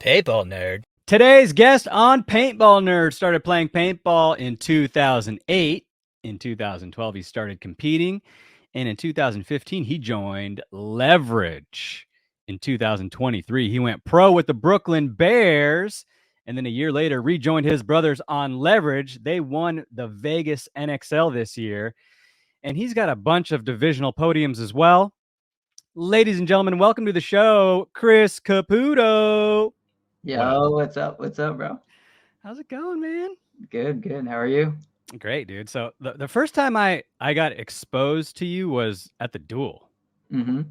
Paintball nerd. Today's guest on Paintball Nerd started playing paintball in 2008. In 2012, he started competing. And in 2015, he joined Leverage. In 2023, he went pro with the Brooklyn Bears. And then a year later, rejoined his brothers on Leverage. They won the Vegas NXL this year. And he's got a bunch of divisional podiums as well. Ladies and gentlemen, welcome to the show, Chris Caputo. Yo, what's up? What's up, bro? How's it going, man? Good, good. How are you? Great, dude. So the first time I got exposed to you was at the duel. Mm-hmm.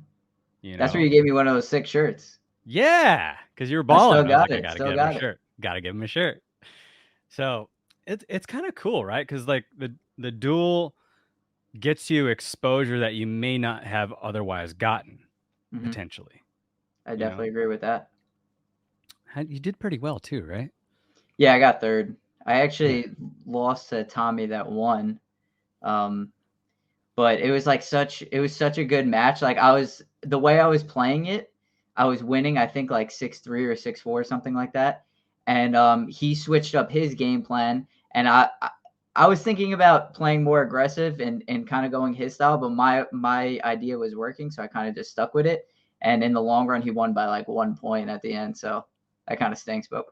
You That's know? where you gave me one of those sick shirts. Yeah, because you were balling. I I was still got like, it. I gotta Still get him got a it. shirt. Gotta give him a shirt. So it's kind of cool, right? Because like the duel gets you exposure that you may not have otherwise gotten potentially. I definitely agree with that. You did pretty well too, right? Yeah, I got third. I actually lost to Tommy that won. But it was like such a good match. Like the way I was playing it, I was winning, I think like 6-3 or 6-4 or something like that. And he switched up his game plan, and I was thinking about playing more aggressive and kind of going his style, but my idea was working, so I kind of just stuck with it. And in the long run, he won by like 1 point at the end, so that kind of stinks, but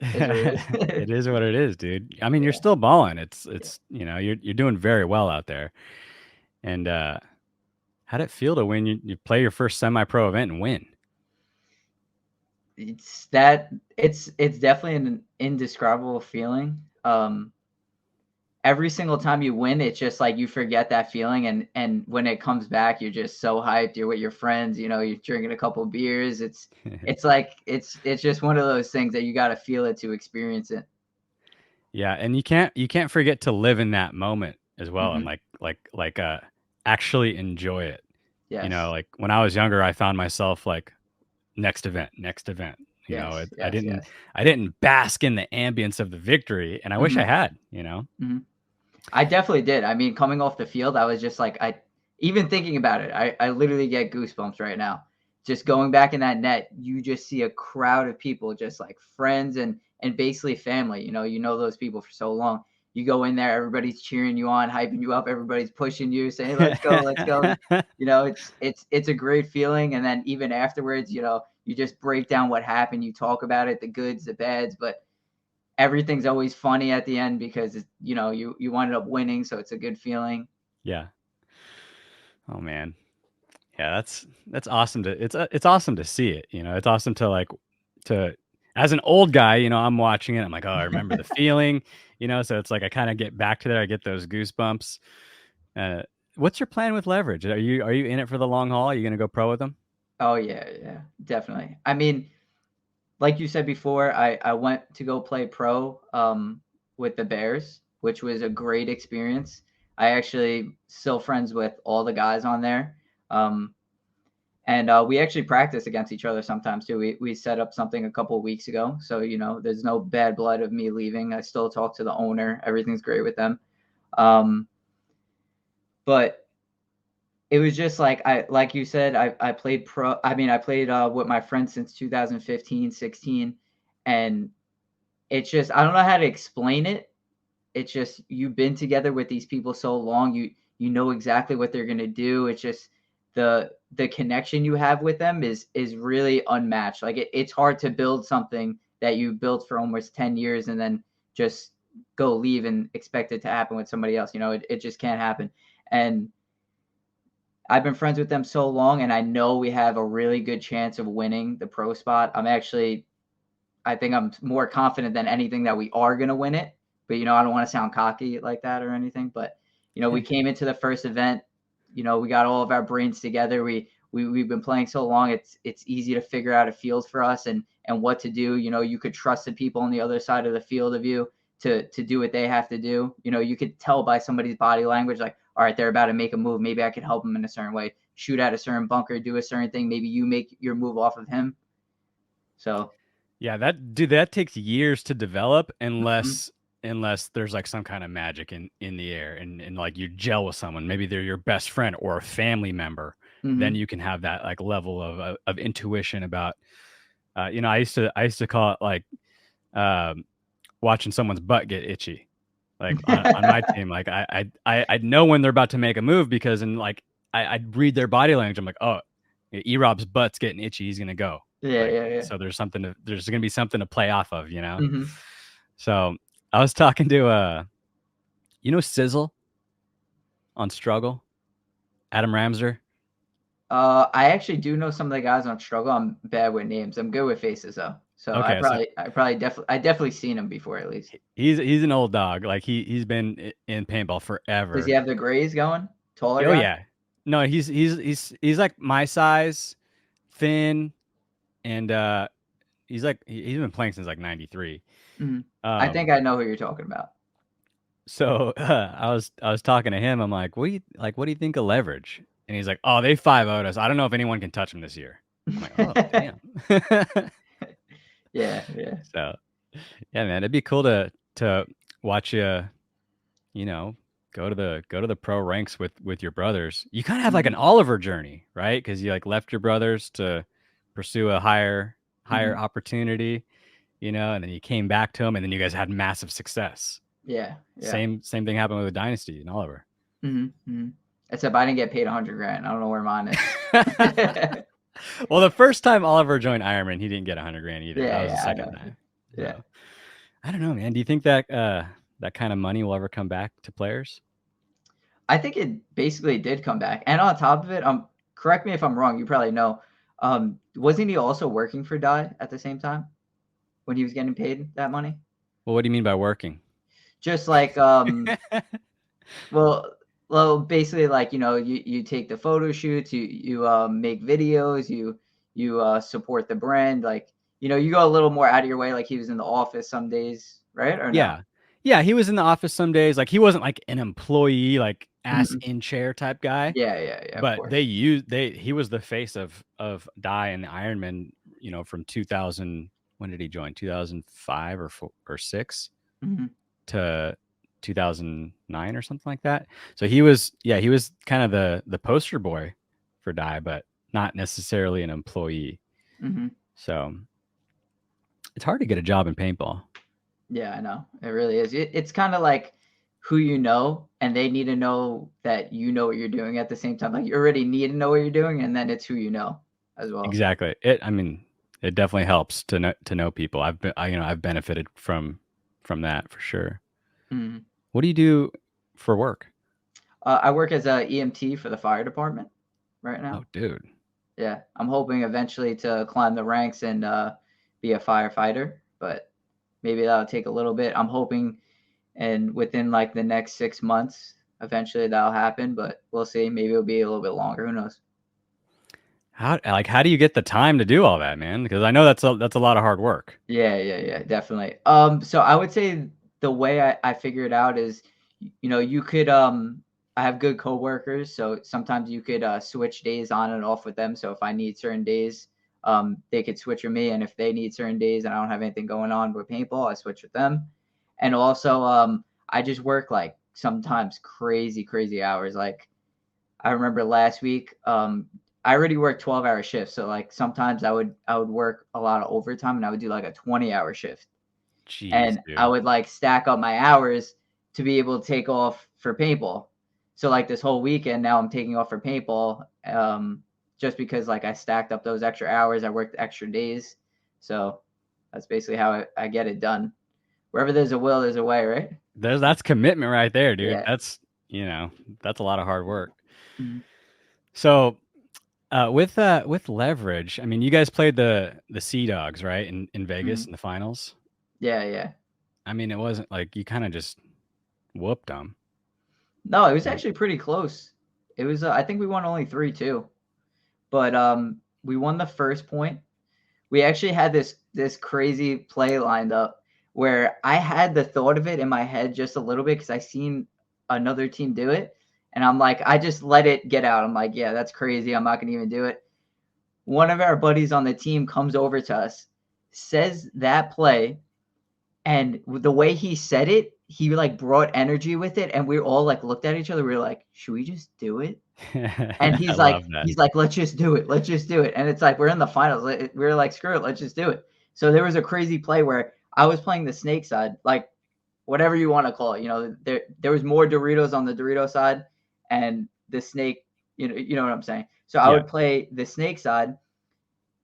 it is what it is, dude. I mean, you're still balling. It's you're doing very well out there. And how'd it feel to win? You play your first semi-pro event and win? It's definitely an indescribable feeling. Every single time you win, it's just like you forget that feeling, and when it comes back, you're just so hyped. You're with your friends, you're drinking a couple of beers. It's just one of those things that you got to feel it to experience it. Yeah, and you can't forget to live in that moment as well, and actually enjoy it. Yes. Like when I was younger, I found myself like next event. Yes, I didn't bask in the ambience of the victory, and I wish I had. I definitely did. I mean, coming off the field, I was just like, even thinking about it, I literally get goosebumps right now. Just going back in that net, you just see a crowd of people, just like friends and basically family. You know those people for so long. You go in there, everybody's cheering you on, hyping you up, everybody's pushing you, saying, "Let's go, let's go." It's a great feeling. And then even afterwards, you just break down what happened, you talk about it, the goods, the bads, but everything's always funny at the end because you ended up winning, so it's a good feeling. Yeah. Oh man. Yeah, that's awesome it's awesome to see it. It's awesome to as an old guy, I'm watching it. I'm like, oh, I remember the feeling, so it's like I kind of get back to there. I get those goosebumps. What's your plan with Leverage? Are you in it for the long haul? Are you going to go pro with them? Oh yeah, definitely. I mean, like you said before, I went to go play pro with the Bears, which was a great experience. I actually still friends with all the guys on there. And we actually practice against each other sometimes too. We set up something a couple of weeks ago. So, there's no bad blood of me leaving. I still talk to the owner. Everything's great with them. But it was just like you said, I played pro. I mean, I played with my friends since 2015, 16. And it's just, I don't know how to explain it. It's just, you've been together with these people so long. You know exactly what they're going to do. It's just the connection you have with them is really unmatched. Like it's hard to build something that you built for almost 10 years and then just go leave and expect it to happen with somebody else. It just can't happen. And I've been friends with them so long, and I know we have a really good chance of winning the pro spot. I think I'm more confident than anything that we are going to win it. But, I don't want to sound cocky like that or anything. But, we came into the first event, we got all of our brains together. We've been playing so long. It's easy to figure out a field for us and what to do. You could trust the people on the other side of the field of you to do what they have to do. You could tell by somebody's body language, like, all right, they're about to make a move. Maybe I could help them in a certain way, shoot at a certain bunker, do a certain thing. Maybe you make your move off of him. So. Yeah, that takes years to develop unless there's like some kind of magic in the air and like you gel with someone. Maybe they're your best friend or a family member. Then you can have that like level of intuition about You know, I used to call it like watching someone's butt get itchy. Like on my team, like I know when they're about to make a move because I'd read their body language. I'm like, oh, E-Rob's butt's getting itchy. He's gonna go. Yeah, Like, yeah, yeah. so there's gonna be something to play off of, you know. Hmm. So I was talking to you know, Sizzle on Struggle, Adam Ramser. I actually do know some of the guys on Struggle. I'm bad with names. I'm good with faces though. So Okay, so I definitely seen him before at least. he's an old dog. Like he's been in paintball Does he forever. have the grays going? Taller Oh guy? yeah, no, he's like my size, thin, and he's been playing since like '93. Hmm. I Um, think I know who you're talking about. so I was talking to him. I'm like, what do you think of leverage? And he's like, oh, they 5-0'd us. I don't know if anyone can touch him this year. I'm like, oh damn. Yeah, yeah. So yeah, man, it'd be cool to watch you know, go to the pro ranks with your brothers. You kind of have like an Hmm. Oliver journey, right? Because you like left your brothers to pursue a higher Hmm. opportunity, you know, and then you came back to them, and then you guys had massive success. Yeah, yeah. Same thing happened with Dynasty and Oliver. Hmm. Hmm. Except I didn't get paid 100 grand. I don't know where mine is. Well, the first time Oliver joined Ironman, he didn't get 100 grand either. That Yeah, was the yeah, I second know. time. Yeah. So I don't know, man. Do you think that that kind of money will ever come back to players? I think it basically did come back. And on top of it, correct me if I'm wrong, you probably know. Wasn't he also working for Die at the same time when he was getting paid that money? Well, what do you mean by working? Just like well, basically like, you take the photo shoots, you make videos, you support the brand, like, you go a little more out of your way, like he was in the office some days, right? Or no? Yeah. Yeah, he was in the office some days. Like he wasn't like an employee, like ass Mhm. in chair type guy. Yeah, yeah, yeah, of But course. he was the face of Die and the Ironman, you know, from 2000. When did he join? 2005 or 6 Hmm. to 2009 or something like that. So he was kind of the poster boy for Die, but not necessarily an employee. Hmm. So it's hard to get a job in paintball. Yeah, I know. It really is. It's kind of like who you know, and they need to know that you know what you're doing at the same time. Like you already need to know what you're doing, and then it's who you know as well. Exactly. I mean, it definitely helps to know people. I've benefited from that for sure. Mhm. What do you do for work? I work as a EMT for the fire department right Oh, now. dude. Yeah, I'm hoping eventually to climb the ranks and be a firefighter, but maybe that'll take a little bit. I'm hoping, and within like the next 6 months, eventually that'll happen. But we'll see. Maybe it'll be a little bit longer. Who knows? How do you get the time to do all that, man? Because I know that's a lot of hard work. Yeah, yeah, yeah, definitely. So I would say the way I figure it out is, you could I have good coworkers, so sometimes you could switch days on and off with them. So if I need certain days, they could switch with me, and if they need certain days and I don't have anything going on with paintball, I switch with them. And also, I just work like sometimes crazy, crazy hours. Like I remember last week, I already worked 12-hour shifts. So like sometimes I would work a lot of overtime and I would do like a 20-hour shift. Jeez, And I dude. would like stack up my hours to be able to take off for paintball. So like this whole weekend now I'm taking off for paintball. Just because like I stacked up those extra hours, I worked extra days. So that's basically how I get it done. Wherever there's a will, there's a way, right? That's commitment right there, dude. Yeah. That's a lot of hard work. Mhm. So with leverage, I mean, you guys played the Sea Dogs, right, in Vegas Mhm. in the finals. Yeah, yeah. I mean, it wasn't like you kind of just whooped them. No, it was Right? actually pretty close. It was I think we won only 3-2. But we won the first point. We actually had this crazy play lined up where I had the thought of it in my head just a little bit cuz I seen another team do it and I'm like I just let it get out. I'm like, yeah, that's crazy. I'm not going to even do it. One of our buddies on the team comes over to us, says that play, and the way he said it, he like brought energy with it, and we all like looked at each other. We were like, should we just do it? And I love that. he's like, let's just do it. Let's just do it. And it's like, we're in the finals. We were like, screw it. Let's just do it. So there was a crazy play where I was playing the snake side, like whatever you want to call it. You know, there was more Doritos on the Dorito side and the snake, you know what I'm saying? So I Yeah. would play the snake side,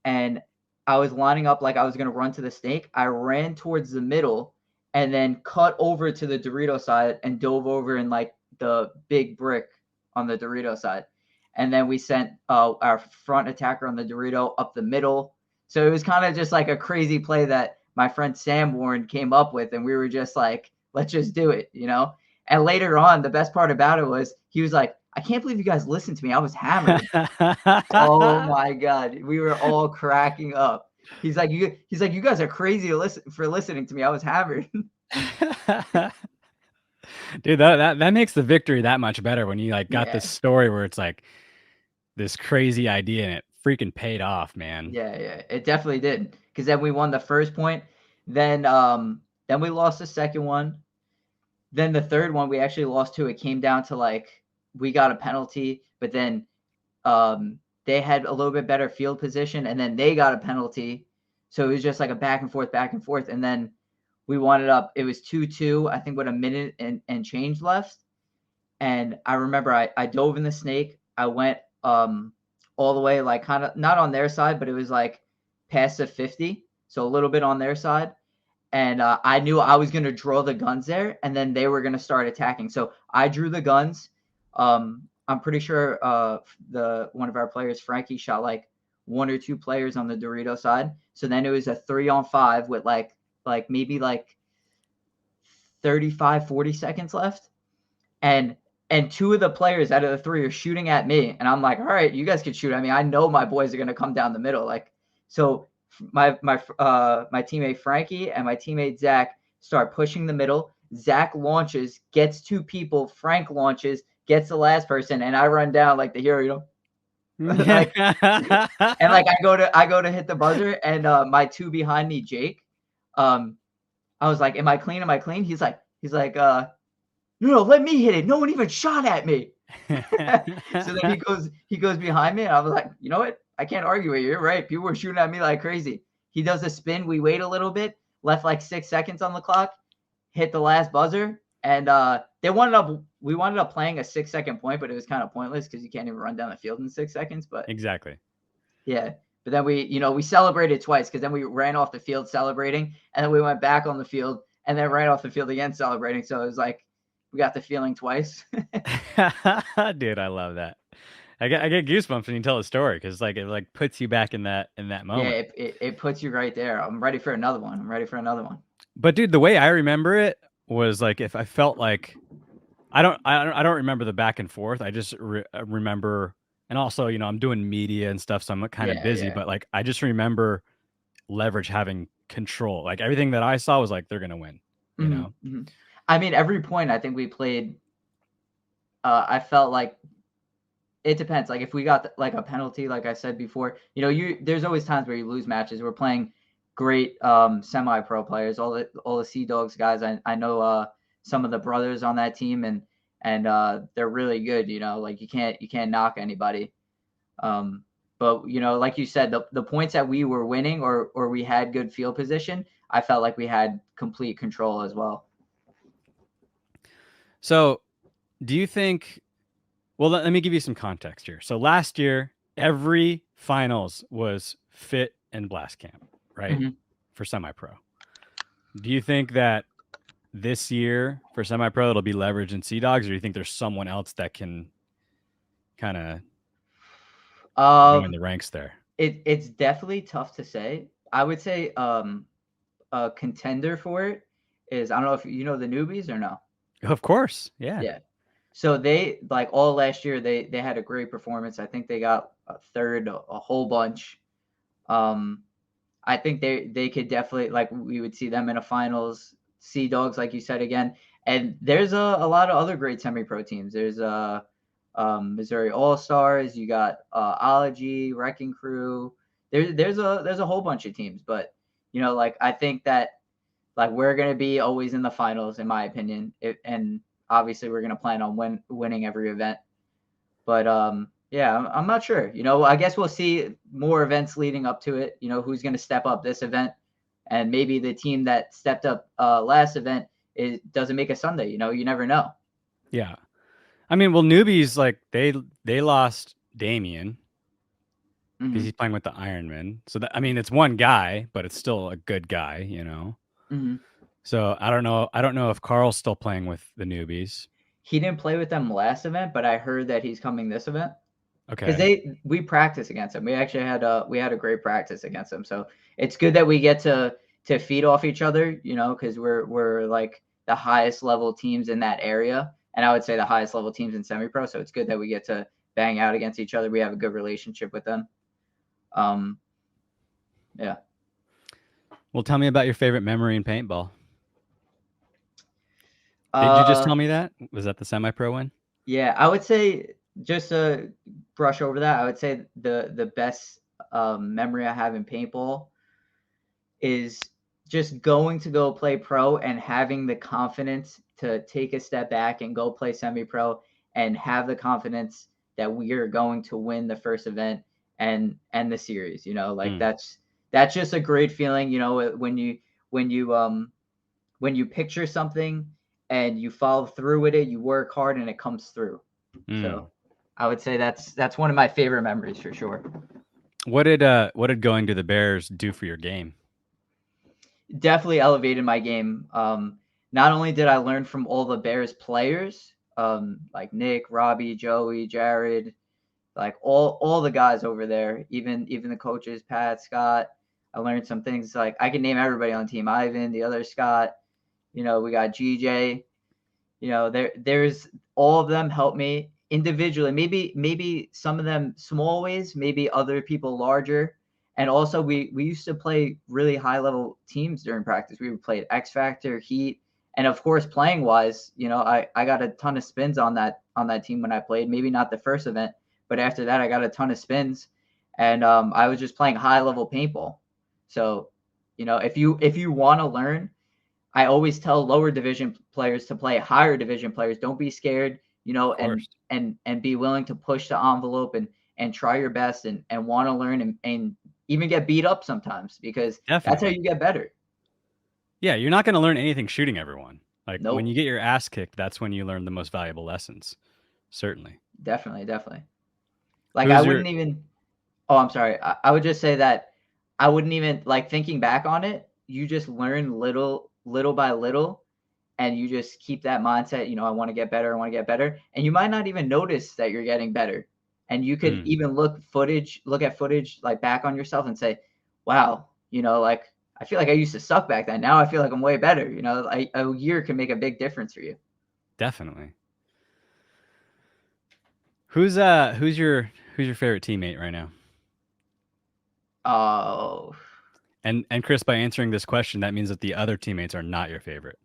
and I was lining up like I was going to run to the snake. I ran towards the middle and then cut over to the Dorito side and dove over in like the big brick on the Dorito side. And then we sent our front attacker on the Dorito up the middle. So it was kind of just like a crazy play that my friend Sam Warren came up with. And we were just like, let's just do it, you know? And later on, the best part about it was he was like, I can't believe you guys listened to me. I was hammered. Oh my God. We were all cracking up. He's like, you guys are crazy for listening to me. I was hammered. Dude, that makes the victory that much better when you like got Yeah. this story where it's like this crazy idea and it freaking paid off, man. Yeah, it definitely did. Because then we won the first point. Then we lost the second one. Then the third one we actually lost to. It came down to like we got a penalty, but then they had a little bit better field position, and then they got a penalty. So it was just like a back and forth, and then we won it up. It was 2-2, I think, with a minute and change left. And I remember I dove in the snake. I went all the way, like kind of not on their side, but it was like past the 50, so a little bit on their side. And I knew I was going to draw the guns there, and then they were going to start attacking. So I drew the guns. I'm pretty sure one of our players, Frankie, shot like 1 or 2 players on the Dorito side. So then it was a 3-on-5 with like maybe like 35, 40 seconds left. And 2 of the players out of the 3 are shooting at me. And I'm like, all right, you guys can shoot at me. I know my boys are going to come down the middle. Like, so my teammate Frankie and my teammate Zach start pushing the middle. Zach launches, gets 2 people. Frank launches, gets the last person, and I run down like the hero, you know. Like, and like I go to hit the buzzer, and my 2 behind me, Jake, I was like, am I clean? Am I clean? He's like, no, let me hit it. No one even shot at me. So then he goes behind me, and I was like, you know what? I can't argue with you. You're right. People were shooting at me like crazy. He does a spin. We wait a little bit, left like 6 seconds on the clock, hit the last buzzer, and we wound up playing a 6-second point, but it was kind of pointless because you can't even run down the field in 6 seconds. But Exactly. yeah. But then we celebrated twice, because then we ran off the field celebrating, and then we went back on the field and then ran off the field again celebrating. So it was like we got the feeling twice. Dude, I love that. I get goosebumps when you tell a story because like it like puts you back in that moment. Yeah, it puts you right there. I'm ready for another one. But dude, the way I remember it was like if I felt like I don't remember the back and forth. I just remember, and also I'm doing media and stuff, so I'm kind of busy. Yeah. But like I just remember Leverage having control. Like everything that I saw was like they're gonna win. You know. Mm-hmm. I mean, every point I think we played. I felt like it depends. Like if we got like a penalty, like I said before, there's always times where you lose matches. We're playing great semi-pro players, all the Sea Dogs guys. I know some of the brothers on that team, and they're really good. Like you can't knock anybody. But like you said, the points that we were winning or we had good field position, I felt like we had complete control as well. So, do you think? Well, let me give you some context here. So last year, every finals was fit and blast camp, right? Mm-hmm. For semi-pro. Do you think that this year for semi-pro it'll be Leverage and Sea Dogs, or do you think there's someone else that can kind of join the ranks there? It's definitely tough to say. I would say a contender for it is, I don't know if you know the newbies or no. Of course, yeah. Yeah. So they like all last year they had a great performance. I think they got a third, a whole bunch. I think they could definitely, like, we would see them in a finals. Sea Dogs, like you said again, and there's a lot of other great semi-pro teams. There's Missouri All Stars. You got Ology, Wrecking Crew. There's a whole bunch of teams, but like I think that Like we're gonna be always in the finals, in my opinion. And obviously we're gonna plan on winning every event. But yeah, I'm not sure. You know, I guess we'll see more events leading up to it. You know, who's gonna step up this event, and maybe the team that stepped up last event doesn't make a Sunday. You know, you never know. Yeah. I mean, well, newbies, like they lost Damien because Mm-hmm. he's playing with the Ironman. So that, I mean, it's one guy, but it's still a good guy, you know. Mm-hmm. So I don't know. I don't know if Carl's still playing with the newbies. He didn't play with them last event, but I heard that he's coming this event. Because Okay. we practice against them. We actually had a great practice against them. So it's good that we get to feed off each other, you know, because we're like the highest level teams in that area, and I would say the highest level teams in semi-pro. So it's good that we get to bang out against each other. We have a good relationship with them. Yeah. Well, tell me about your favorite memory in paintball. Did you just Uh, tell me that? Was that the semi-pro one? yeah, I would say just to brush over that, I would say the best memory I have in paintball is just going to go play pro and having the confidence to take a step back and go play semi-pro and have the confidence that we are going to win the first event and the series. You know, like Mm. that's just a great feeling. You know, when you when you picture something and you follow through with it, you work hard and it comes through. Mm. So I would say that's one of my favorite memories for sure. What did going to the Bears do for your game? Definitely elevated my game. Not only did I learn from all the Bears players, like Nick, Robbie, Joey, Jared, like all the guys over there, even the coaches, Pat, Scott. I learned some things like I can name everybody on the team. Ivan, the other Scott. You know, we got GJ. You know, there's all of them help me individually. Maybe some of them small ways, maybe other people larger. And also we used to play really high level teams during practice. We would play X Factor, Heat, and of course playing wise, you know, I got a ton of spins on that team when I played. Maybe not the first event, but after that I got a ton of spins, and I was just playing high level paintball. So, you know, if you want to learn, I always tell lower division players to play higher division players. Don't be scared, you Of know, course. and be willing to push the envelope and try your best and want to learn and even get beat up sometimes because that's how Definitely. you get better. Yeah, you're not going to learn anything shooting everyone. Like when you Nope, get your ass kicked, that's when you learn the most valuable lessons. Certainly. definitely. Like I Who's your wouldn't even. Oh, I'm sorry. I would just say that I wouldn't even like thinking back on it. You just learn little by little, and you just keep that mindset. You know, I want to get better. I want to get better, and you might not even notice that you're getting better. And you could mm, even look at footage like back on yourself and say, "Wow, you know, like I feel like I used to suck back then. Now I feel like I'm way better." You know, like a year can make a big difference for you. definitely. Who's your favorite teammate right now? Oh, And Chris, by answering this question, that means that the other teammates are not your favorite.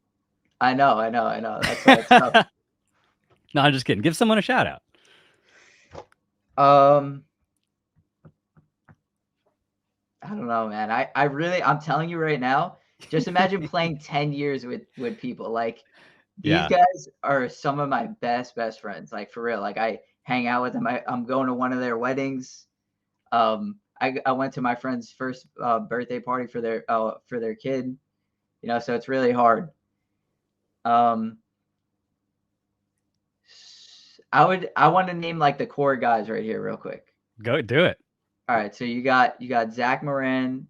I know. That's why it's tough. No, I'm just kidding. Give someone a shout out. Um, I don't know, man. I really, I'm telling you right now, just imagine playing 10 years with people. Like these Yeah. guys are some of my best friends. Like for real. Like I hang out with them. I'm going to one of their weddings. I went to my friend's first birthday party for their kid. You know, so it's really hard. Um, I want to name like the core guys right here real quick. Go do it. All right, so you got Zach Moran,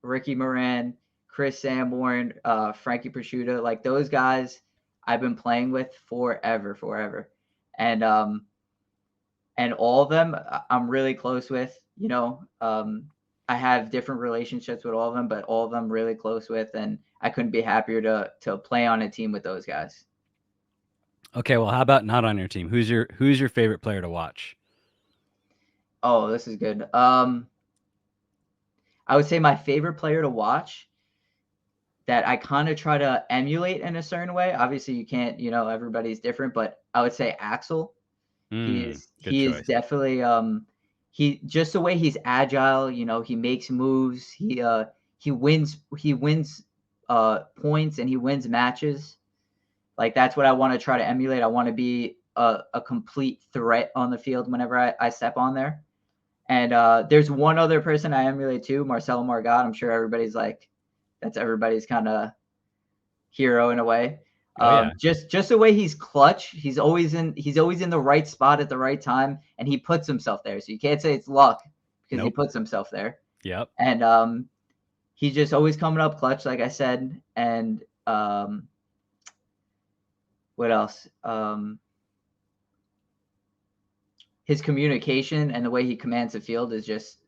Ricky Moran, Chris Sanborn, Frankie Prosciutto, like those guys I've been playing with forever. And all of them I'm really close with, you know. I have different relationships with all of them, but all of them really close with, and I couldn't be happier to play on a team with those guys. Okay, well, how about not on your team? Who's your favorite player to watch? Oh, this is good. I would say my favorite player to watch that I kind of try to emulate in a certain way. Obviously, you can't, you know, everybody's different, but I would say Axel. Good He is choice. definitely he just the way he's agile. You know, he makes moves. He wins points and he wins matches. Like that's what I want to try to emulate. I want to be a complete threat on the field whenever I step on there. And there's one other person I emulate too, Marcelo Margot. I'm sure everybody's like, that's everybody's kind of hero in a way. Oh yeah. Just the way he's clutch. He's always in the right spot at the right time, and he puts himself there. So you can't say it's luck because he puts himself there. Yep. And he's just always coming up clutch, like I said. And what else? His communication and the way he commands the field is just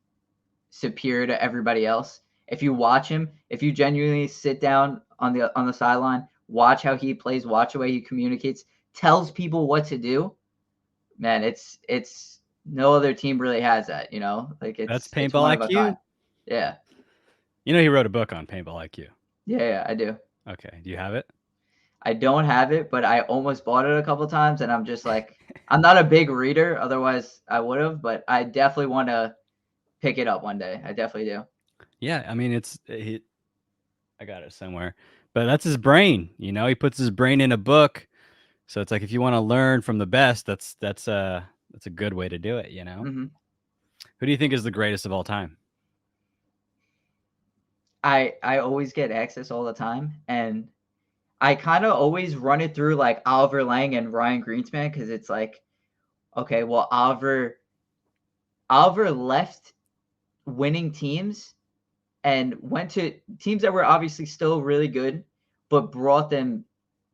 superior to everybody else. If you watch him, if you genuinely sit down on the sideline, watch how he plays, watch the way he communicates, tells people what to do, man, it's no other team really has that, you know? Like That's it's Paintball one of a IQ. kind. Yeah. You know, he wrote a book on Paintball IQ. Yeah, I do. Okay. Do you have it? I don't have it, but I almost bought it a couple times, and I'm just like, I'm not a big reader, otherwise I would have, but I definitely want to pick it up one day. I definitely do. Yeah, I mean, I got it somewhere, but that's his brain. You know, he puts his brain in a book, so it's like if you want to learn from the best, that's a good way to do it. You know, Who do you think is the greatest of all time? I always get access all the time, and I kind of always run it through like Oliver Lang and Ryan Greenspan because it's like, okay, well, Oliver left winning teams and went to teams that were obviously still really good, but brought them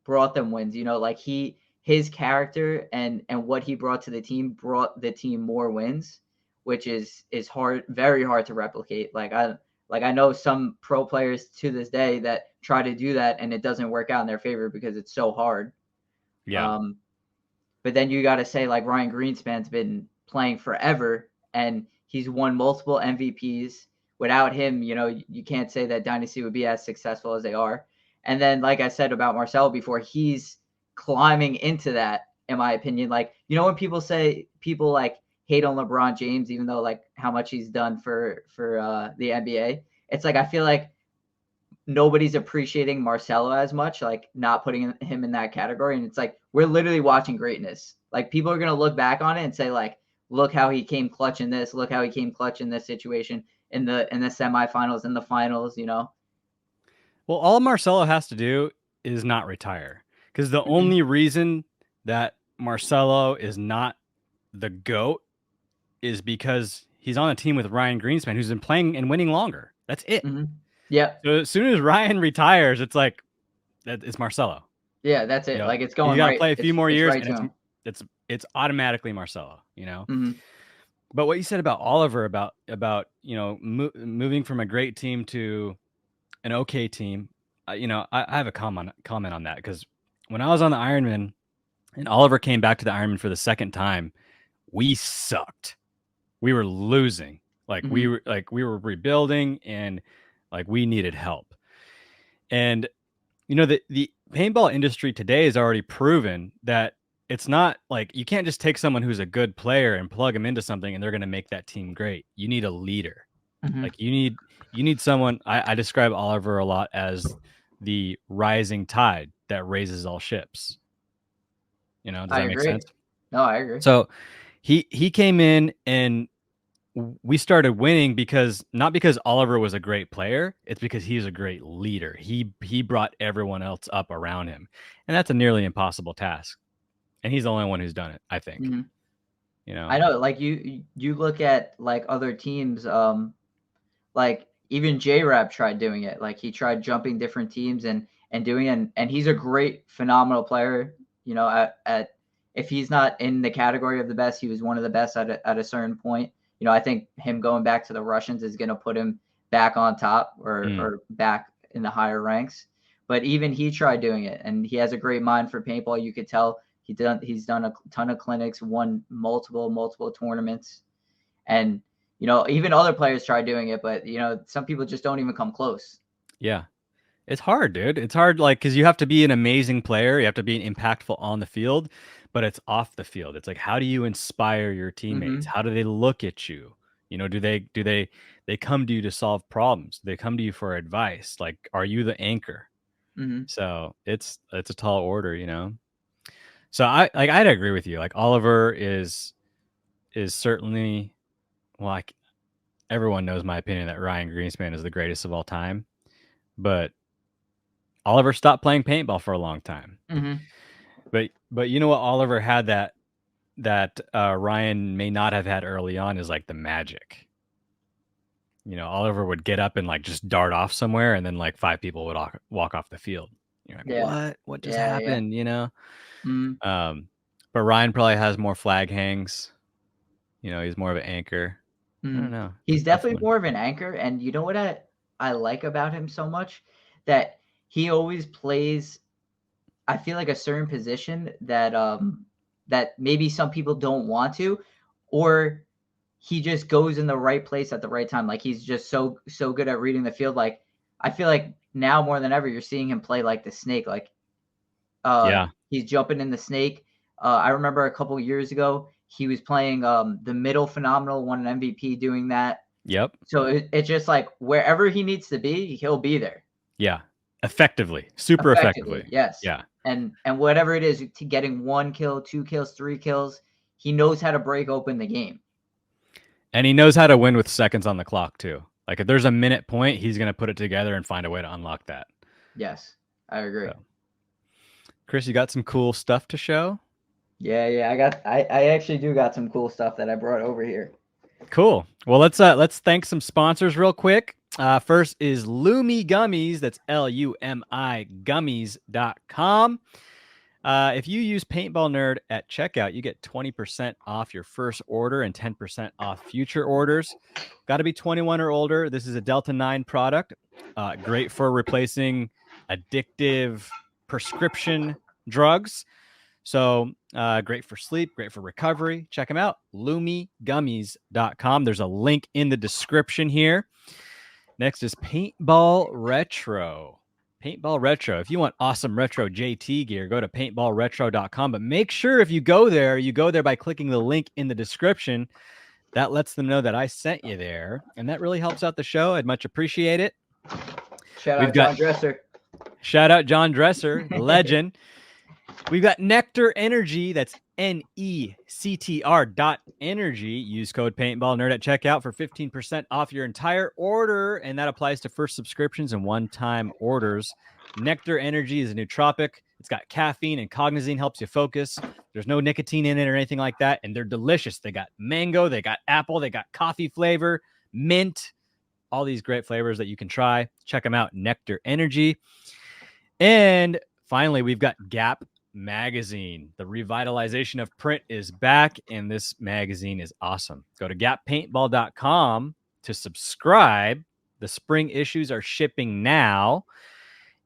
wins. You know, like his character and what he brought to the team brought the team more wins, which is hard, very hard to replicate. Like I know some pro players to this day that try to do that and it doesn't work out in their favor because it's so hard. Yeah. But then you got to say like Ryan Greenspan's been playing forever and he's won multiple MVPs. Without him, you know, you can't say that Dynasty would be as successful as they are. And then, like I said about Marcel before, he's climbing into that, in my opinion. Like, you know, when people say people like hate on LeBron James, even though like how much he's done for the NBA, it's like I feel like nobody's appreciating Marcelo as much, like not putting him in that category. And it's like we're literally watching greatness. Like people are gonna look back on it and say like, look how he came clutch in this. Look how he came clutch in this situation in the semifinals, in the finals. You know. Well, all Marcelo has to do is not retire, because the only reason that Marcelo is not the GOAT is because he's on a team with Ryan Greenspan, who's been playing and winning longer. That's it. Yeah. So as soon as Ryan retires, it's like it's Marcelo. Yeah, that's it. You know, like it's going you got to right. play a few more years, right and it's automatically Marcelo. You know. Mm-hmm. But what you said about Oliver about you know moving from a great team to an okay team, you know, I have a comment on that, because when I was on the Ironman and Oliver came back to the Ironman for the second time, we sucked. We were losing. Like we were rebuilding, and like we needed help. And you know, the paintball industry today has already proven that it's not like you can't just take someone who's a good player and plug them into something and they're going to make that team great. You need a leader. Like you need someone. I describe Oliver a lot as the rising tide that raises all ships. You know, does that make sense? No, I agree. So he came in and we started winning not because Oliver was a great player, it's because he's a great leader. He brought everyone else up around him, and that's a nearly impossible task. And he's the only one who's done it, I think. You know, I know, like you look at like other teams, like even J-Rap tried doing it. Like he tried jumping different teams and doing it, and he's a great, phenomenal player. You know, at if he's not in the category of the best, he was one of the best at a certain point. You know, I think him going back to the Russians is going to put him back on top or back in the higher ranks. But even he tried doing it, and he has a great mind for paintball. You could tell he's done a ton of clinics, won multiple tournaments, and you know, even other players try doing it, but you know, some people just don't even come close. Yeah. It's hard, dude. It's hard, like, because you have to be an amazing player. You have to be impactful on the field, but it's off the field. It's like, how do you inspire your teammates? How do they look at you? You know, do they come to you to solve problems? Do they come to you for advice? Like, are you the anchor? Mm-hmm. So it's a tall order, you know. So I'd agree with you. Like Oliver is certainly, well, like everyone knows my opinion that Ryan Greenspan is the greatest of all time, but Oliver stopped playing paintball for a long time. Mm-hmm. But you know what Oliver had that Ryan may not have had early on is like the magic. You know, Oliver would get up and like just dart off somewhere, and then like 5 people would walk off the field. You're like, Yeah. what just Yeah. Yeah. happened? You know. Mm-hmm. But Ryan probably has more flag hangs. You know, he's more of an anchor. I don't know. He's Tough definitely one. more of an anchor, and you know what I like about him so much? That he always plays, I feel like, a certain position that maybe some people don't want to, or he just goes in the right place at the right time. Like he's just so good at reading the field. Like I feel like now more than ever you're seeing him play like the snake. Like Yeah. he's jumping in the snake. I remember a couple years ago he was playing the middle phenomenal, won an MVP doing that. Yep. So it's just like wherever he needs to be, he'll be there. Yeah. Effectively. Super effectively. Yes. Yeah. And whatever it is, to getting 1 kill, 2 kills, 3 kills, he knows how to break open the game. And he knows how to win with seconds on the clock too. Like if there's a minute point, he's going to put it together and find a way to unlock that. Yes, I agree. So. Chris, you got some cool stuff to show? Yeah. I actually do got some cool stuff that I brought over here. Cool. Well, let's thank some sponsors real quick. First is Lumi Gummies. That's LUMI gummies.com. If you use Paintball Nerd at checkout, you get 20% off your first order and 10% off future orders. Got to be 21 or older. This is a Delta 9 product. Great for replacing addictive prescription drugs. So great for sleep, great for recovery. Check them out. LumiGummies.com. There's a link in the description here. Next is Paintball Retro. Paintball Retro. If you want awesome retro JT gear, go to paintballretro.com. But make sure if you go there by clicking the link in the description. That lets them know that I sent you there. And that really helps out the show. I'd much appreciate it. Shout out John Dresser. Shout out John Dresser, the legend. We've got Nectar Energy. That's NECTR.energy. Use code Paintball Nerd at checkout for 15% off your entire order. And that applies to first subscriptions and one-time orders. Nectar Energy is a nootropic. It's got caffeine and cognizine, helps you focus. There's no nicotine in it or anything like that. And they're delicious. They got mango, they got apple, they got coffee flavor, mint, all these great flavors that you can try. Check them out, Nectar Energy. And finally, we've got Gap Magazine. The revitalization of print is back, and this magazine is awesome. Go to gappaintball.com to subscribe. The spring issues are shipping now.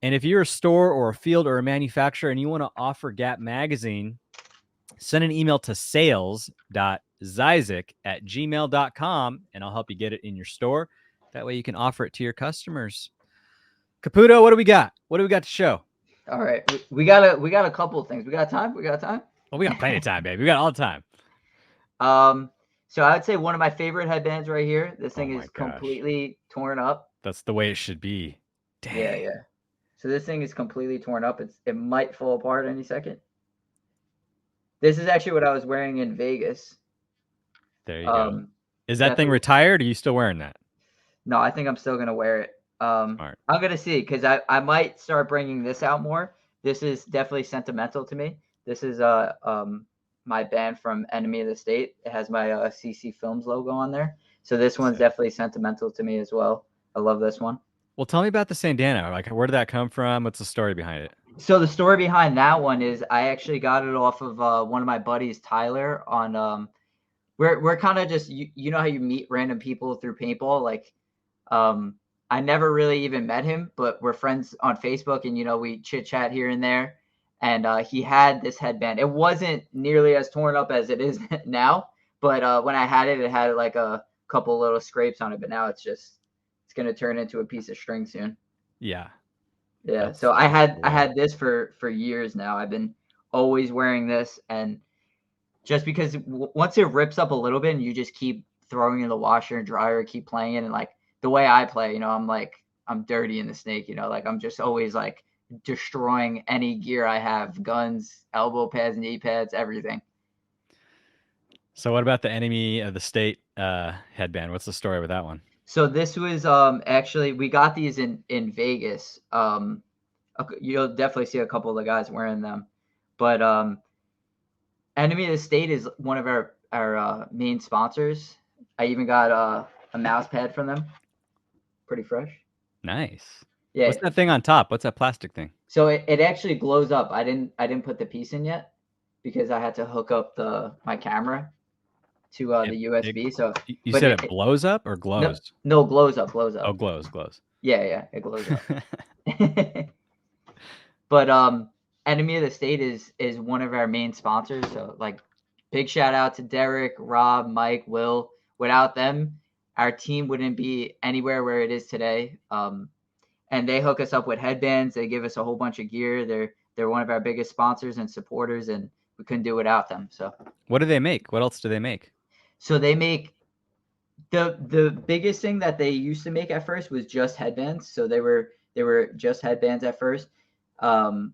And if you're a store or a field or a manufacturer and you want to offer Gap Magazine, send an email to sales.zyzek@gmail.com, and I'll help you get it in your store. That way you can offer it to your customers. Caputo, what do we got? What do we got to show? All right, we got a couple of things. We got time. Well, we got plenty of time, baby. We got all the time. So I would say one of my favorite headbands right here. This thing is completely torn up. That's the way it should be. Dang. Yeah. So this thing is completely torn up. It might fall apart any second. This is actually what I was wearing in Vegas. There you go. Is that thing retired? Or are you still wearing that? No, I think I'm still gonna wear it. Smart. I'm gonna see, because I might start bringing this out more. This is definitely sentimental to me. This is my band from Enemy of the State. It has my CC Films logo on there. So this one's definitely sentimental to me as well. I love this one. Well, tell me about the Sandana. Like, where did that come from? What's the story behind it? So the story behind that one is I actually got it off of one of my buddies, Tyler, on we're kind of just, you know how you meet random people through paintball. Like I never really even met him, but we're friends on Facebook, and we chit chat here and there. And he had this headband. It wasn't nearly as torn up as it is now, but when I had it, it had like a couple little scrapes on it. But now it's gonna turn into a piece of string soon. Yeah. So I had this for years now. I've been always wearing this, and just because once it rips up a little bit and you just keep throwing in the washer and dryer, keep playing it. And like the way I play, you know, I'm dirty in the snake, you know, like I'm just always like destroying any gear I have, guns, elbow pads, knee pads, everything. So what about the enemy of the state headband? What's the story with that one? So this was actually we got these in Vegas. You'll definitely see a couple of the guys wearing them, but Enemy of the State is one of our main sponsors. I even got a mouse pad from them. Pretty fresh. Nice. Yeah. What's that thing on top? What's that plastic thing? So it actually glows up. I didn't put the piece in yet because I had to hook up my camera to the USB. So you but said it blows up or glows? No, glows up. Oh, glows. Yeah, it glows up. But Enemy of the State is one of our main sponsors. So like big shout out to Derek, Rob, Mike, Will. Without them, our team wouldn't be anywhere where it is today. And they hook us up with headbands. They give us a whole bunch of gear. They're one of our biggest sponsors and supporters, and we couldn't do without them. So what do they make? What else do they make? So they make the biggest thing that they used to make at first was just headbands. So they were just headbands at first. I'm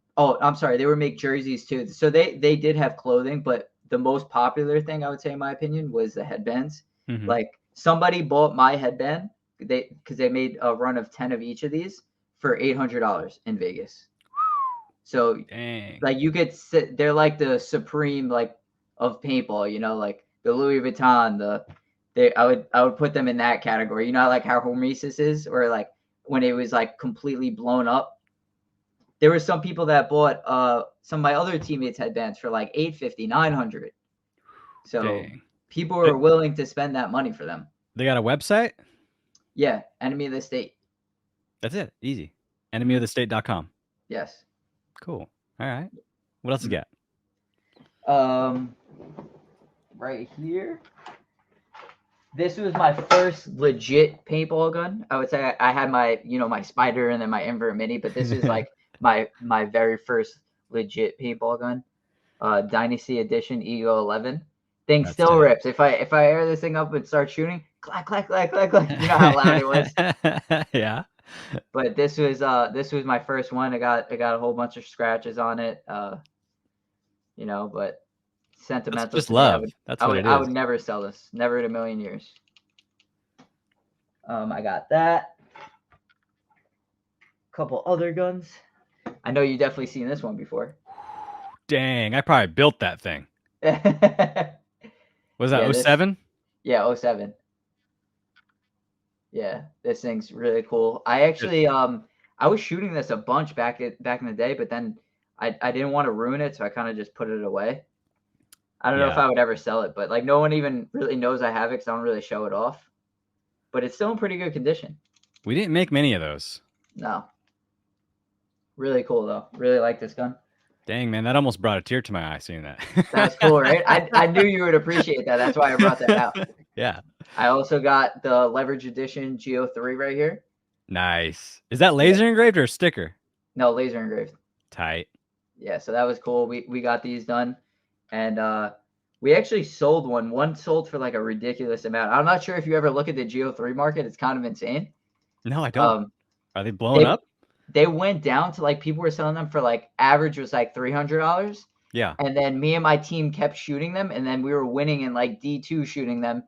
sorry, they would make jerseys too. So they did have clothing, but the most popular thing I would say, in my opinion, was the headbands. Mm-hmm. Like somebody bought my headband because they made a run of 10 of each of these for $800 in Vegas. So dang. Like you could sit, they're like the supreme like of paintball, you know, like the Louis Vuitton, I would put them in that category. You know, like how Hormesis is, or like when it was like completely blown up. There were some people that bought some of my other teammates' headbands for like $850, $900. So dang. People were willing to spend that money for them. They got a website? Yeah, Enemy of the State. That's it. Easy. Enemyofthestate.com. Yes. Cool. All right. What else you got? Right here. This was my first legit paintball gun. I would say I had my, my Spider and then my Invert Mini, but this is like my very first legit paintball gun. Dynasty Edition Eagle 11. Thing That's still rips. If I air this thing up and start shooting, clack, clack, clack, clack, clack. You know how loud it was. Yeah. But this was my first one. I got a whole bunch of scratches on it. But sentimental. That's just love. That's what it is. I would never sell this. Never in a million years. I got that. Couple other guns. I know you definitely seen this one before. Dang, I probably built that thing. Was that 07? Yeah, 07. Yeah, this thing's really cool. I actually I was shooting this a bunch back in the day, but then I didn't want to ruin it, so I kind of just put it away. I don't know if I would ever sell it, but like no one even really knows I have it because I don't really show it off. But it's still in pretty good condition. We didn't make many of those. No. Really cool though. Really like this gun. Dang, man, that almost brought a tear to my eye seeing that. That's cool, right? I knew you would appreciate that. That's why I brought that out. Yeah. I also got the Leverage Edition Go3 right here. Nice. Is that laser engraved or sticker? No, laser engraved. Tight. Yeah, so that was cool. We got these done. And we actually sold one. One sold for like a ridiculous amount. I'm not sure if you ever look at the Go3 market. It's kind of insane. No, I don't. Are they blowing up? They went down to like people were selling them for like average was like $300. Yeah. And then me and my team kept shooting them, and then we were winning in like D2 shooting them.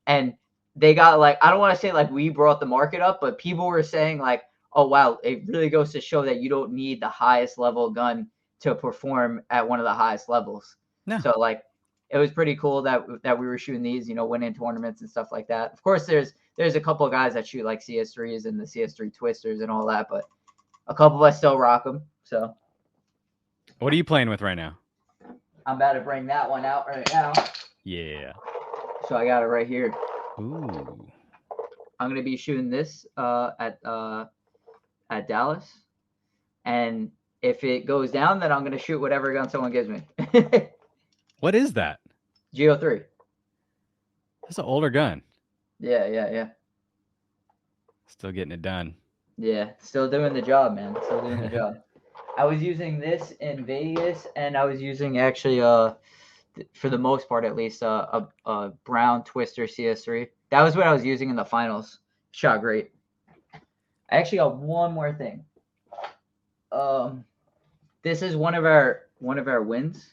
And they got like, I don't want to say like we brought the market up, but people were saying like, oh wow, it really goes to show that you don't need the highest level gun to perform at one of the highest levels. No. So like it was pretty cool that we were shooting these, winning tournaments and stuff like that. Of course, there's a couple of guys that shoot like CS3s and the CS3 Twisters and all that, but a couple of us still rock them. So what are you playing with right now? I'm about to bring that one out right now. Yeah. So I got it right here. Ooh. I'm gonna be shooting this at Dallas, and if it goes down, then I'm gonna shoot whatever gun someone gives me. What is that? Go3. That's an older gun. Yeah. Still getting it done. Yeah, still doing the job, man. Still doing the job. I was using this in Vegas, and I was using actually for the most part at least, a brown Twister CS3. That was what I was using in the finals. Shot great. I actually got one more thing. This is one of our wins.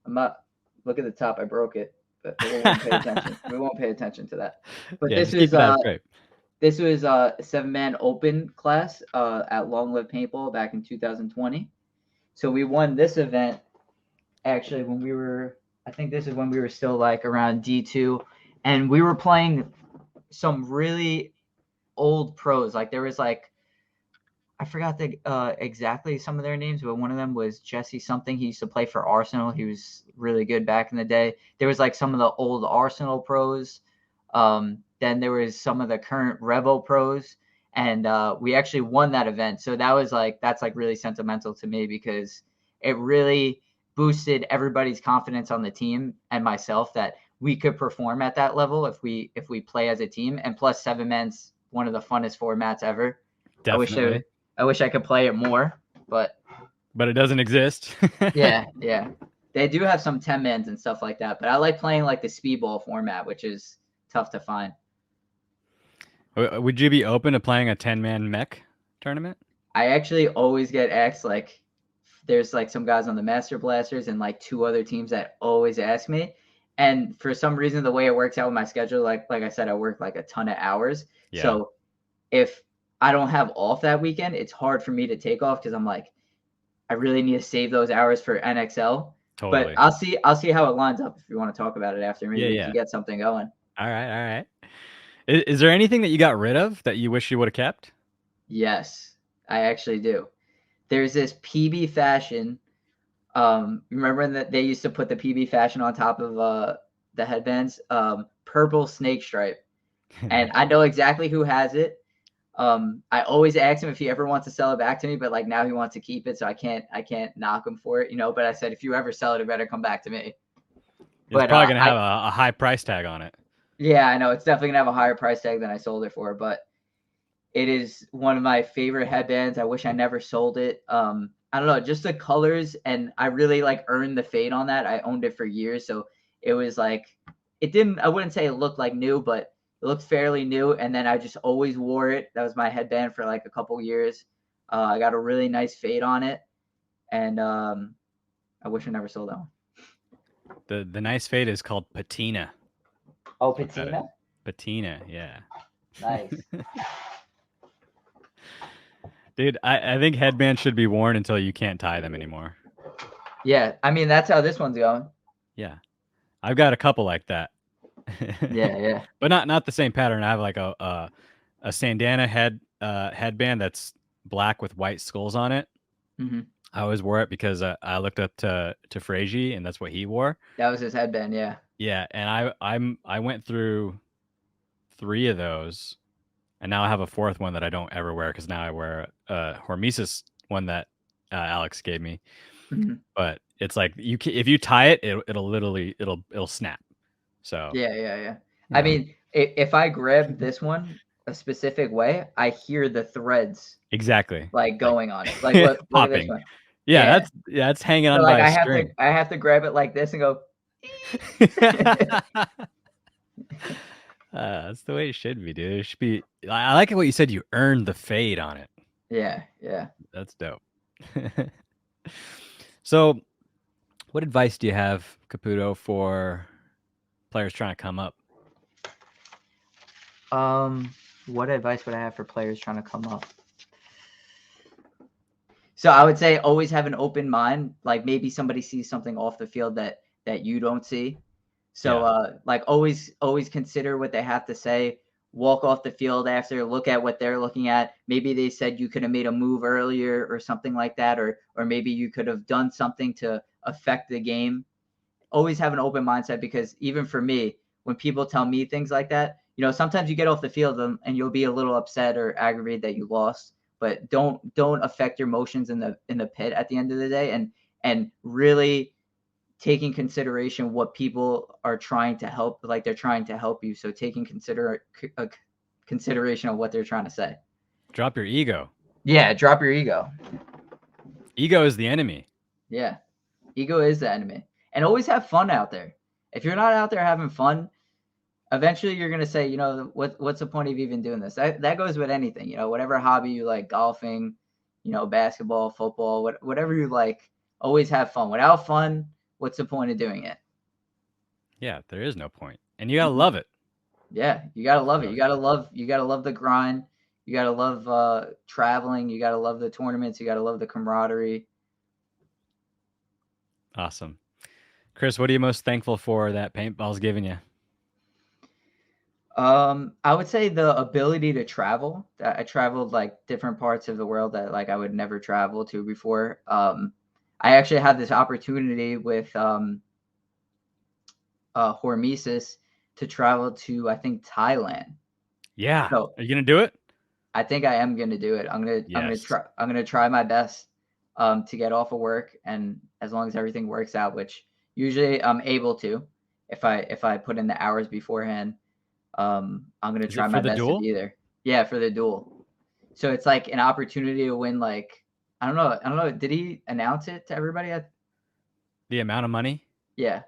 I'm not. Look at the top. I broke it, but we won't pay attention. We won't pay attention to that. But Yeah, this just keep is it out straight. this was a 7-man open class at Long Live Paintball back in 2020. So we won this event actually when we were. I think this is when we were still like around D2, and we were playing some really old pros. Like there was like, I forgot exactly some of their names, but one of them was Jesse something. He used to play for Arsenal. He was really good back in the day. There was like some of the old Arsenal pros. Then there was some of the current Revo pros, and we actually won that event. So that's like really sentimental to me because it really boosted everybody's confidence on the team and myself that we could perform at that level if we play as a team. And plus 7-man's one of the funnest formats ever. Definitely. I wish I could play it more, but it doesn't exist. yeah. They do have some 10-mans and stuff like that, but I like playing like the speedball format, which is tough to find. Would you be open to playing a 10-man mech tournament? I actually always get asked, like, there's like some guys on the Master Blasters and like 2 other teams that always ask me. And for some reason, the way it works out with my schedule, like I said, I work like a ton of hours. Yeah. So if I don't have off that weekend, it's hard for me to take off because I'm like, I really need to save those hours for NXL. Totally. But I'll see how it lines up if you want to talk about it after. Maybe we can get something going. All right. Is there anything that you got rid of that you wish you would have kept? Yes, I actually do. There's this PB fashion. Remember that they used to put the PB fashion on top of the headbands? Purple snake stripe. And I know exactly who has it. I always ask him if he ever wants to sell it back to me, but like now he wants to keep it, so I can't knock him for it, But I said if you ever sell it, it better come back to me. It's probably gonna have a high price tag on it. Yeah, I know it's definitely gonna have a higher price tag than I sold it for, but it is one of my favorite headbands. I wish I never sold it. I don't know, just the colors, and I really like earned the fade on that. I owned it for years, so it was like I wouldn't say it looked like new, but it looked fairly new, and then I just always wore it. That was my headband for like a couple years. I got a really nice fade on it, and I wish I never sold that one. The nice fade is called patina. Oh, patina? Patina, yeah. Nice. Dude, I think headbands should be worn until you can't tie them anymore. Yeah, I mean, that's how this one's going. Yeah. I've got a couple like that. Yeah. But not the same pattern. I have like a Sandana headband that's black with white skulls on it. Mm-hmm. I always wore it because I looked up to Frazier, and that's what he wore. That was his headband, yeah. Yeah, and I went through 3 of those, and now I have a 4th one that I don't ever wear because now I wear a Hormesis one that Alex gave me. Mm-hmm. But it's like if you tie it, it'll snap. So yeah. I mean, if I grab this one a specific way, I hear the threads exactly like going on it, like look at this one. Yeah, that's hanging on by a string. I have to grab it like this and go. That's the way it should be, dude. It should be. I like it what you said. You earned the fade on it. Yeah. That's dope. So, what advice do you have, Caputo, for players trying to come up? What advice would I have for players trying to come up? So I would say always have an open mind. Like maybe somebody sees something off the field that you don't see. So like always consider what they have to say. Walk off the field after, look at what they're looking at. Maybe they said you could have made a move earlier or something like that, or maybe you could have done something to affect the game. Always have an open mindset, because even for me, when people tell me things like that, sometimes you get off the field and you'll be a little upset or aggravated that you lost, but don't affect your emotions in the pit at the end of the day, and really taking consideration what people are trying to help, like they're trying to help you. So taking consideration of what they're trying to say. Drop your ego. Yeah, drop your ego. Ego is the enemy. Yeah, ego is the enemy. and always have fun out there. If you're not out there having fun, eventually you're going to say, what's the point of even doing this? That goes with anything, whatever hobby you like, golfing, basketball, football, whatever you like, always have fun. Without fun, what's the point of doing it? Yeah, there is no point. And you got to love it. Yeah, you got to love it. So, You got to love the grind. You got to love traveling. You got to love the tournaments. You got to love the camaraderie. awesome. Chris, what are you most thankful for that paintball's given you? I would say the ability to travel. I traveled like different parts of the world that like I would never travel to before. I actually had this opportunity with Hormesis to travel to, I think, Thailand. Yeah. So Are you going to do it? I think I am going to do it. I'm Yes. going to try my best to get off of work, and as long as everything works out, which usually I'm able to, if I put in the hours beforehand. I'm going to Is try it for my the best to duel? be there. Yeah, for the duel. So it's like an opportunity to win. Like, I don't know. Did he announce it to everybody? The amount of money? Yeah.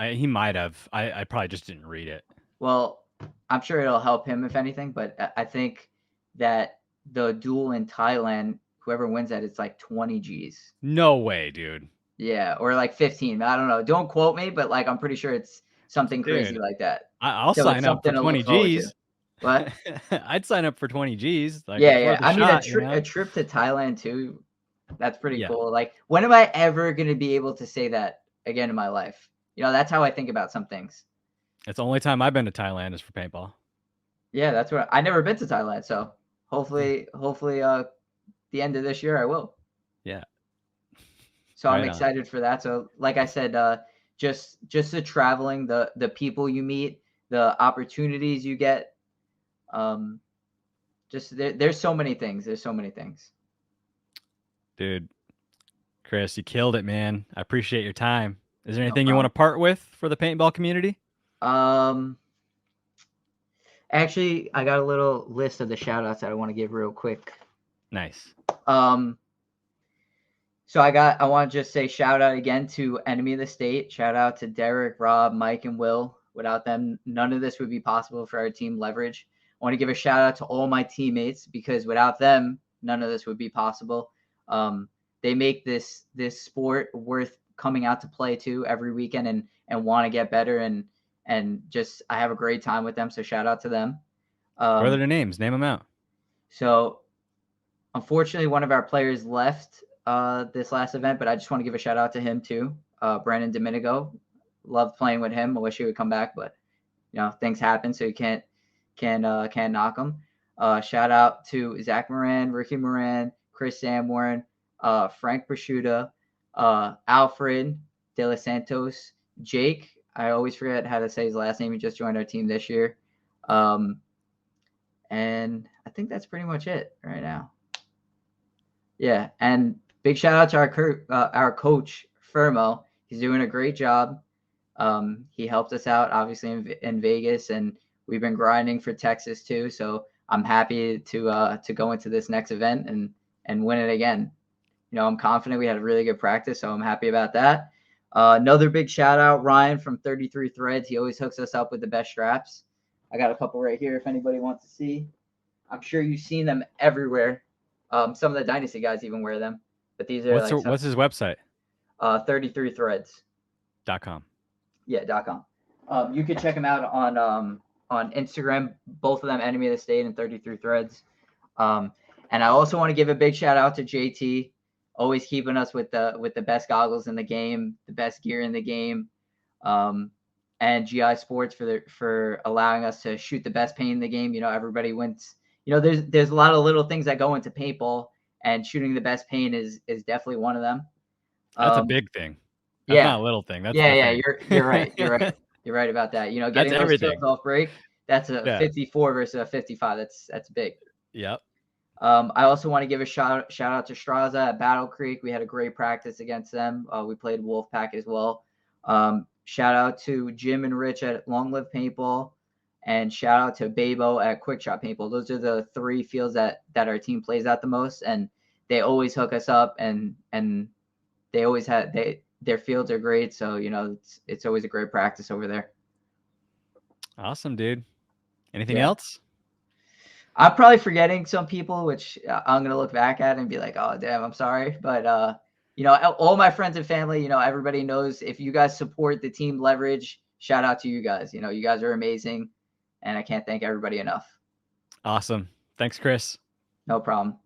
He might have. I probably just didn't read it. Well, I'm sure it'll help him if anything, but I think that the duel in Thailand, whoever wins that, it's like 20 G's. No way, dude. Yeah, or like 15. I don't know. Don't quote me, but like I'm pretty sure it's something crazy Dude, like that. I'll So it's sign up for something to look 20 forward to. G's. What? I'd sign up for 20 G's. Like, Yeah, it's yeah. worth a I mean, shot, a trip to Thailand too. That's pretty Yeah. cool. Like, when am I ever going to be able to say that again in my life? That's how I think about some things. It's the only time I've been to Thailand is for paintball. Yeah, that's what I never been to Thailand, so hopefully the end of this year I will. Yeah. So I'm Right on. excited for that. So like I said, just the traveling, the people you meet, the opportunities you get, just there's so many things. There's so many things. Dude, Chris, you killed it, man. I appreciate your time. Is there No anything you want to problem. part with for the paintball community? Um, Actually, I got a little list of the shout outs that I want to give real quick. Nice. Um, so I want to just say shout out again to Enemy of the State. Shout out to Derek, Rob, Mike, and Will. Without them, none of this would be possible for our team Leverage. I want to give a shout out to all my teammates because without them, none of this would be possible. They make this sport worth coming out to play to every weekend and want to get better and just I have a great time with them. So shout out to them. What are their names? Name them out. So unfortunately, one of our players left this last event, but I just want to give a shout out to him too. Brandon Domenico. Loved playing with him. I wish he would come back, but things happen, so you can't knock him. Shout out to Zach Moran, Ricky Moran, Chris Samwarn, Frank Prosciutta, Alfred De Los Santos, Jake. I always forget how to say his last name. He just joined our team this year. And I think that's pretty much it right now. Yeah, and big shout out to our coach Fermo. He's doing a great job. He helped us out obviously in Vegas, and we've been grinding for Texas too. So I'm happy to go into this next event and win it again. I'm confident we had a really good practice, so I'm happy about that. Another big shout out, Ryan from 33 Threads. He always hooks us up with the best straps. I got a couple right here if anybody wants to see. I'm sure you've seen them everywhere. Some of the Dynasty guys even wear them, but these are What's his website? 33threads.com. Yeah, .com. You can check them out on Instagram, both of them Enemy of the State and 33 Threads. And I also want to give a big shout out to JT, always keeping us with the best goggles in the game, the best gear in the game, and GI Sports for allowing us to shoot the best paint in the game. Everybody wins. There's a lot of little things that go into paintball, and shooting the best paint is definitely one of them. That's a big thing. That's Yeah. not a little thing. That's Yeah, the yeah, thing. you're right. You're right. You're right about that. That's Getting those kills everything. off break, that's a Yeah. 54 versus a 55. That's big. Yep. I also want to give a shout out to Straza at Battle Creek. We had a great practice against them. We played Wolfpack as well. Shout out to Jim and Rich at Long Live Paintball, and shout out to Babo at Quick Shot Paintball. Those are the three fields that our team plays at the most, and they always hook us up, and they always their fields are great. So, you know, it's always a great practice over there. Awesome, dude. Anything Yeah. else? I'm probably forgetting some people, which I'm going to look back at and be like, oh, damn, I'm sorry. But, you know, all my friends and family, you know, everybody knows if you guys support the team Leverage, shout out to you guys. You know, you guys are amazing. And I can't thank everybody enough. Awesome. Thanks, Chris. No problem.